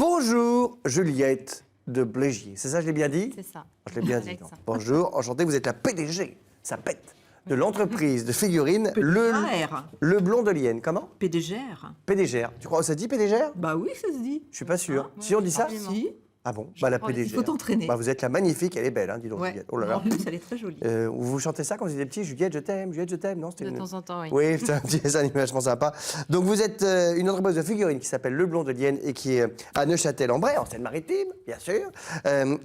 Bonjour Juliette de Blégier. C'est ça, je l'ai bien dit? C'est ça. Je l'ai bien dit. Alex. Donc. Bonjour, enchanté, vous êtes la PDG, ça pète, de l'entreprise de figurines le Blond de Lienne. Comment? PDGR. PDGR. Tu crois que ça se dit PDGR? Bah oui, ça se dit. Je suis pas sûr. Ah, Si on dit ça? absolument. Si. Ah bon? Bah la crois que PDGR. Il faut t'entraîner. Bah, vous êtes la magnifique, elle est belle, hein, dis donc Ouais. Juliette. Oh là là. En plus, elle est très jolie. Vous chantez ça quand vous étiez petit? Juliette, je t'aime, non? De temps en temps, oui. Oui, c'est un petit dessin vachement sympa. Donc vous êtes une entreprise de figurines qui s'appelle Le Blond de Lienne et qui est à Neuchâtel-en-Bray, en Seine-Maritime, bien sûr.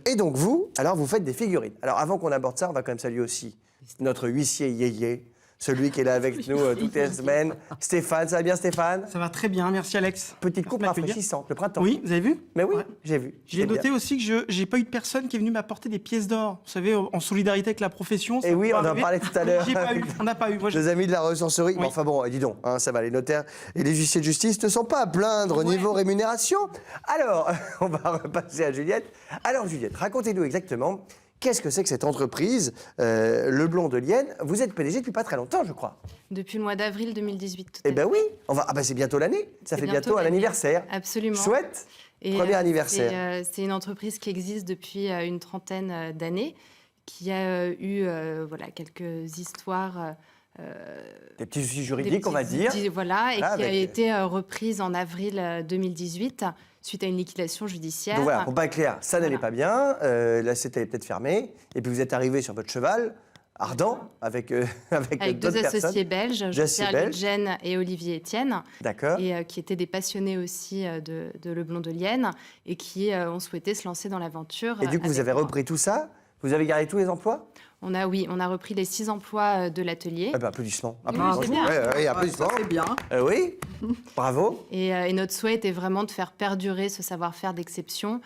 Et donc vous, alors vous faites des figurines. Alors avant qu'on aborde ça, on va quand même saluer aussi notre huissier Yéyé, celui qui est là avec nous toutes les semaines. Stéphane, ça va bien Stéphane? Ça va très bien, merci Alex. Petite coupe Merci de m'accueillir. rafraîchissante, le printemps. Oui, vous avez vu? Mais oui, Ouais. j'ai vu. J'ai C'est noté bien. aussi que je n'ai pas eu de personne qui est venue m'apporter des pièces d'or. Vous savez, en solidarité avec la profession. Et oui, on en parlait tout à l'heure. J'ai pas eu, on n'a pas eu. Moi, Les amis de la ressourcerie. Oui. Mais enfin bon, dis donc, hein, ça va, les notaires et les huissiers de justice ne sont pas à plaindre au niveau rémunération. Alors, on va repasser à Juliette. Alors Juliette, racontez-nous exactement, qu'est-ce que c'est que cette entreprise, Le Blond de Lienne? Vous êtes PDG depuis pas très longtemps, je crois. Depuis le mois d'avril 2018. tout Eh à ben fait. oui, ah ben c'est bientôt l'année. Ça C'est fait bientôt un l'année. anniversaire. Absolument. Chouette. Et, Premier anniversaire. C'est une entreprise qui existe depuis une trentaine d'années, qui a eu voilà, quelques histoires. Des petits soucis juridiques, on va dire. Voilà, et Voilà, qui a avec- été reprise en avril 2018 suite à une liquidation judiciaire. Donc voilà, pour pas être clair, ça n'allait pas bien, la CT est peut-être fermée, et puis vous êtes arrivé sur votre cheval, ardent, avec Avec deux d'autres associés personnes. belges, Deux associés Jean-Pierre belges. Gudgen et Olivier Etienne, D'accord. et qui étaient des passionnés aussi de Le Blond de Lienne, et qui ont souhaité se lancer dans l'aventure. Et du coup, vous avec avez moi. repris tout ça? Vous avez gardé tous les emplois? On a repris les 6 emplois de l'atelier. Eh ben, applaudissements. Oui, Applaudissements. c'est bien. Ouais, applaudissements. Ça, c'est bien. Oui, bravo. Et notre souhait était vraiment de faire perdurer ce savoir-faire d'exception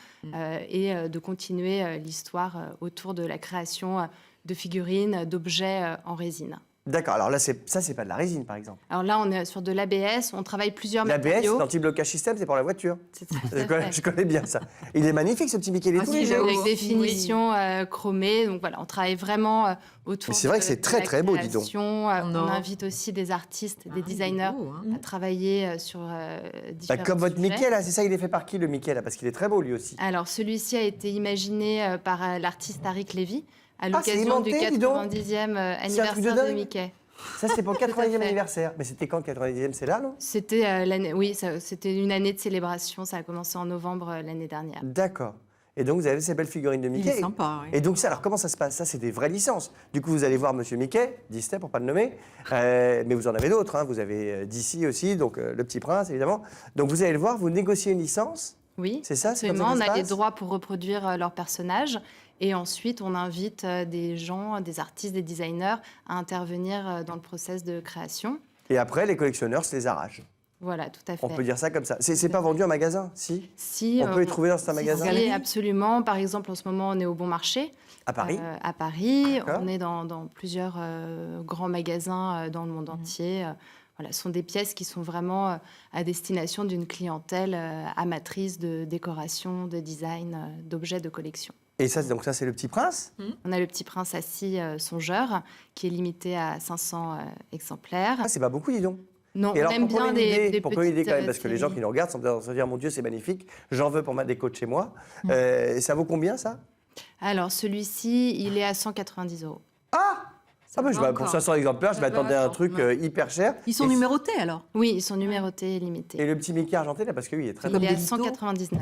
et de continuer l'histoire autour de la création de figurines, d'objets en résine. D'accord, alors là, ça, c'est pas de la résine, par exemple. Alors là, on est sur de l'ABS, on travaille plusieurs L'ABS, matériaux. l'anti-blocage système, c'est pour la voiture. C'est tout à fait. Je connais bien ça. Il est magnifique, ce petit Mickey. Il est Ah, tout si, léger. j'avoue. Avec des Oui. finitions chromées. Donc voilà, on travaille vraiment autour Mais c'est vrai de- que c'est de très, la très beau, dis donc. création. On Non. invite aussi des artistes, des Ah, designers il est beau, hein. à travailler sur différents Bah, comme votre sujets. Mickey, là, c'est ça, il est fait par qui, le Mickey, là? Parce qu'il est très beau, lui aussi. Alors, celui-ci a été imaginé par l'artiste Tariq Lévy à c'est l'occasion du aimanté, dis donc. 90e truc de anniversaire de dingue. Mickey. Ça, c'était pour le Tout à 90e fait. anniversaire. Mais c'était quand le 90e? C'est là, non? C'était l'année, oui, c'était une année de célébration. Ça a commencé en novembre l'année dernière. D'accord. Et donc, vous avez ces belles figurines de Il Mickey. est sympa, oui. Et donc, ça, alors, comment ça se passe? Ça, c'est des vraies licences. Du coup, vous allez voir Monsieur Mickey, Disney, pour pas le nommer. Mais vous en avez d'autres. Hein. Vous avez DC aussi, donc Le Petit Prince, évidemment. Donc, vous allez le voir, vous négociez une licence. Oui, C'est ça, c'est comme ça absolument. que ça On se a les passe droits pour reproduire leurs personnages. Et ensuite, on invite des gens, des artistes, des designers à intervenir dans le process de création. Et après, les collectionneurs se les arrachent. Voilà, tout à fait. On peut dire ça comme ça. C'est pas vendu en magasin, si? Si, On peut les trouver dans certains magasins? Oui, absolument. Par exemple, en ce moment, on est au Bon Marché. À Paris? À Paris. D'accord. On est dans plusieurs grands magasins dans le monde entier. Voilà, ce sont des pièces qui sont vraiment à destination d'une clientèle amatrice de décoration, de design, d'objets de collection. Et ça, donc ça, c'est Le Petit Prince? On a le Petit Prince assis songeur, qui est limité à 500 exemplaires. Ah, c'est pas beaucoup, dis donc. Non, Et alors, on aime pour bien prendre une idée, des pour prendre une idée quand même, petites parce que les gens séries. qui nous regardent sont se dire, mon Dieu, c'est magnifique, j'en veux pour ma déco de chez moi. Ça vaut combien, ça? Alors, celui-ci, il est à 190 €. Ah bah, va pour encore. 500 exemplaires, je Ça va m'attendais à un encore. truc hyper cher. Ils sont Et- numérotés, alors? Oui, ils sont numérotés et limités. Et le petit Mickey argenté, là, parce que oui, il est très Il beau. comme est à des litos. 199.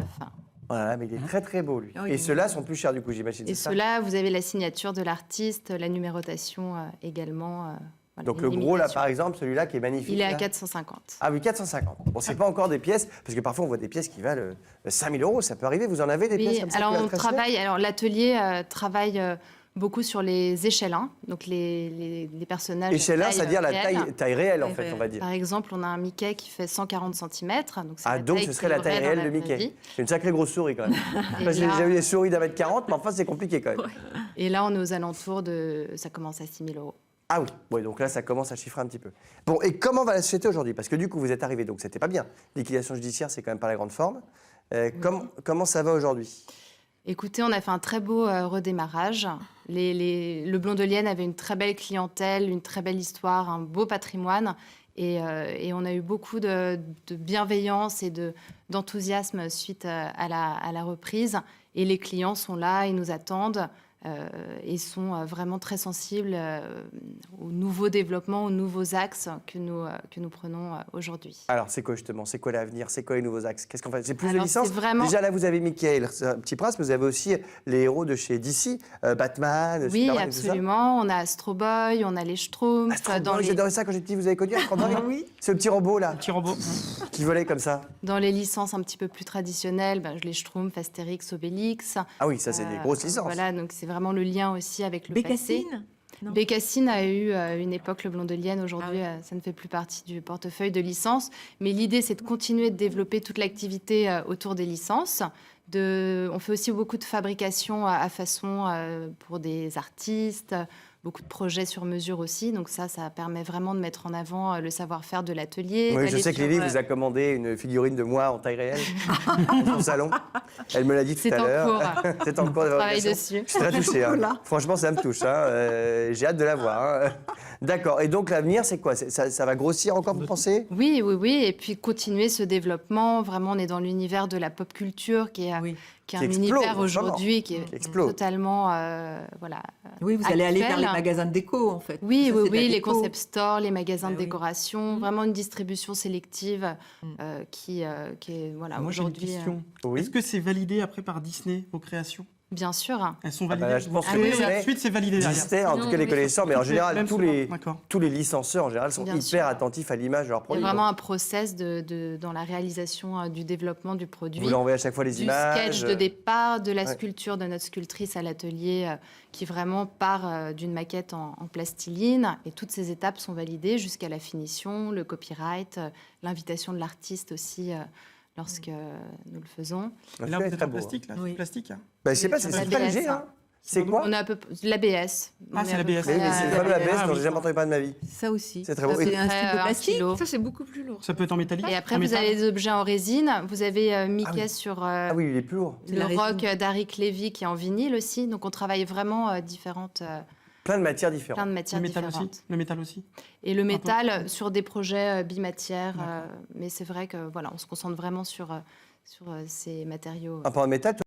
Voilà, mais il est très très beau, lui. Ah oui, Et il est ceux-là beau. sont plus chers, du coup, j'imagine. Et c'est ça ceux-là, vous avez la signature de l'artiste, la numérotation également. Voilà, Donc une le gros, là, limitation. par exemple, celui-là qui est magnifique. Il est à là. 450. Ah oui, 450. Bon, c'est pas encore des pièces, parce que parfois on voit des pièces qui valent 5000 €. Ça peut arriver, vous en avez des pièces Oui, comme ça alors qui valent on très cher travaille. Alors l'atelier travaille beaucoup sur les échelles, donc les personnages. Échelle 1, taille c'est-à-dire la réelle. taille réelle, en Taille fait, réelle. on va dire. Par exemple, on a un Mickey qui fait 140 cm. Donc ce serait la taille réelle de Mickey. C'est une sacrée grosse souris, quand même. Parce que J'ai là- déjà eu des souris d'1m40, mais enfin, c'est compliqué, quand même. Et là, on est aux alentours de. Ça commence à 6 000 €. Ah oui, ouais, donc là, ça commence à chiffrer un petit peu. Bon, et comment va la société aujourd'hui? Parce que du coup, vous êtes arrivé, donc c'était pas bien. Liquidation judiciaire, c'est quand même pas la grande forme. Comment ça va aujourd'hui? Écoutez, on a fait un très beau redémarrage. Le Blond de Lienne avait une très belle clientèle, une très belle histoire, un beau patrimoine. Et on a eu beaucoup de bienveillance et d'enthousiasme suite à la reprise. Et les clients sont là, ils nous attendent et sont vraiment très sensibles aux nouveaux développements, aux nouveaux axes que nous prenons aujourd'hui. Alors, c'est quoi justement? C'est quoi l'avenir? C'est quoi les nouveaux axes? Qu'est-ce qu'on fait? C'est plus de Alors, licences? c'est vraiment- Déjà, là, vous avez Michael, c'est un petit prince, mais vous avez aussi les héros de chez DC, Batman, Oui, Superman, et tout ça. absolument. On a Astro Boy, on a les Schtroumpfs. Astro Boy, j'adorais ça quand j'étais petit. Vous avez connu Astro Boy? Oui. C'est le petit robot, là, Petit robot. qui volait comme ça. Dans les licences un petit peu plus traditionnelles, les Schtroumpfs, Astérix, Obélix. Ah oui, ça, c'est des grosses licences. Voilà, donc c'est vraiment le lien aussi avec le passé. Bécassine. Non. Bécassine a eu une époque le Blond de Lienne. Aujourd'hui, ça ne fait plus partie du portefeuille de licences. Mais l'idée, c'est de continuer de développer toute l'activité autour des licences. On fait aussi beaucoup de fabrication à façon pour des artistes, beaucoup de projets sur mesure aussi. Donc ça permet vraiment de mettre en avant le savoir-faire de l'atelier. Oui, je d'aller sais que sur, Lily vous a commandé une figurine de moi en taille réelle dans son salon. Elle me l'a dit tout C'est à en l'heure. cours. C'est en cours de On travaille fabrication. dessus. Je suis très touché. Hein. Voilà. Franchement, ça me touche. Hein. J'ai hâte de la voir. Hein. D'accord. Et donc, l'avenir, c'est quoi? Ça va grossir encore, vous pensez? Oui, oui, oui. Et puis continuer ce développement. Vraiment, on est dans l'univers de la pop culture qui est Oui. qui est Qui un explose, univers vraiment. aujourd'hui qui Qui est explose. totalement voilà. Oui, vous allez aller vers actuel. les magasins de déco, en fait. Oui, Ça, oui, c'est de la oui, les déco. concept stores, les magasins Ah de oui. décoration, vraiment une distribution sélective qui est voilà Moi, j'ai une aujourd'hui. question. Oui. Est-ce que c'est validé après par Disney, vos créations? Bien sûr. Elles sont bah validées là, je pense que Disney- ensuite, c'est validé derrière. Disney, en tout cas les Oui, connaisseurs, mais en général, Même tous souvent, les, d'accord. tous les licencieurs en général sont Bien hyper sûr. attentifs à l'image de leur Il y a produit. vraiment Donc, un process dans la réalisation du développement du produit. vous leur envoyez à chaque fois les Du images. sketch de départ, de la Ouais. sculpture de notre sculptrice à l'atelier qui vraiment part d'une maquette en plastiline. Et toutes ces étapes sont validées jusqu'à la finition, le copyright, l'invitation de l'artiste aussi lorsque nous le faisons. Le Et là, fait vous est êtes très en beau, hein. plastique, là. Oui. C'est plastique. Hein. Bah, je sais pas, c'est C'est super l'ABS, léger. Hein. hein. C'est quoi? On a l'ABS. Ah, c'est l'ABS. Oui, mais c'est le fameux ABS Ah, dont oui. j'ai jamais entendu parler de ma vie. Ça aussi. C'est très beau. C'est un Après, style de un plastique. stylo. Ça, c'est beaucoup plus lourd. Ça peut être en métallique. Et après, en vous métal. avez les objets en résine. Vous avez Mickey oui. sur Ah oui, il est plus lourd. C'est le la résine. rock d'Aric Levy qui est en vinyle aussi. Donc, on travaille vraiment différentes, Plein de matières plein différentes. de Le matières métal différentes. aussi. Le métal aussi. Et le peu. métal sur des projets bimatières. Mais c'est vrai que voilà, on se concentre vraiment sur ces matériaux. Un peu en métal,